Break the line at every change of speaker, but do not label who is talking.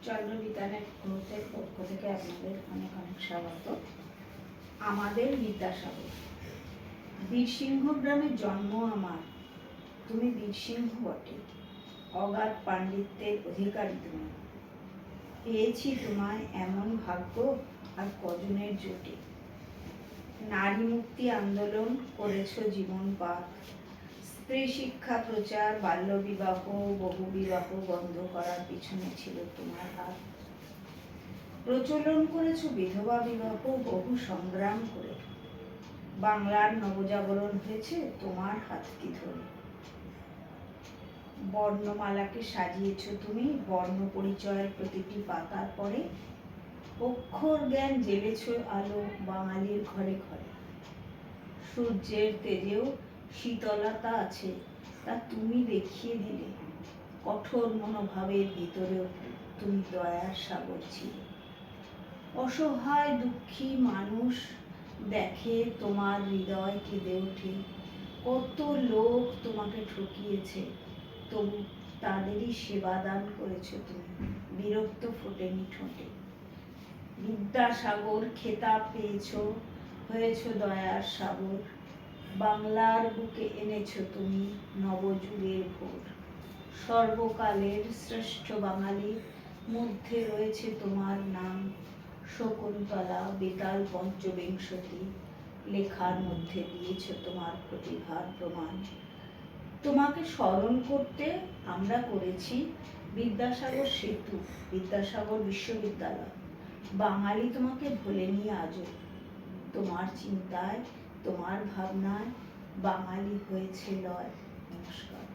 চন্দ্রবিতানের গ্রন্থের পক্ষ থেকে আপনাদের অনেক অনেক স্বাগত। আমাদের বিদ্যাসাগর। বীরসিংহ গ্রামে জন্ম আমার, তুমি বীরসিংহ বটে, অগাধ পাণ্ডিত্যের অধিকারী তুমি। পেয়েছি তোমায় এমন ভাগ্য আর কজনের জোটে। নারী মুক্তি আন্দোলন করেছ জীবন পাত, স্ত্রী শিক্ষা প্রচার, বাল্য বিবাহ, বহু বিবাহ বন্ধ করার পিছনে ছিল তোমার হাত। প্রচলন করেছ বিধবা বিবাহ বহু সংগ্রাম করে, বাংলার নবজাগরণ হয়েছে তোমার হাত কি ধরে। বর্ণমালাকে সাজিয়েছ তুমি, বর্ণ পরিচয়ের প্রতিটি পাতার পরে, অক্ষর জ্ঞান জেলেছ আলো বাঙালির ঘরে ঘরে। সূর্যের তেজেও শীতলতা আছে, তা তুমি দেখিয়ে দিলে, কঠোর মনোভাবের ভিতরেও তুমি দয়ার সাগর ছিলে। অসহায় দুঃখী মানুষ দেখে তোমার হৃদয় কেঁদে ওঠে, কত লোক তোমাকে ঠকিয়েছে, তবু তাদেরই সেবা দান করেছ তুমি, বিরক্ত ফোটেনি ঠোঁটে। বিদ্যাসাগর খেতাব পেয়েছ, হয়েছ দয়ার সাগর, বাংলার বুকে এনেছ তুমি নবযুগের ভোর। সর্বকালের শ্রেষ্ঠ বাঙালির মধ্যে রয়েছে তোমার নাম, শকুন্তলা, বেতাল পঞ্চবিংশতি লেখার মধ্যে দিয়েছ তোমার প্রতিভার প্রমাণ। তোমাকে স্মরণ করতে আমরা করেছি বিদ্যাসাগর সেতু, বিদ্যাসাগর বিশ্ববিদ্যালয়। বাঙালি তোমাকে ভোলেনি আজও, তোমার চিন্তায়, তোমার ভাবনায় বাঙালি হয়েছে লয়। নমস্কার।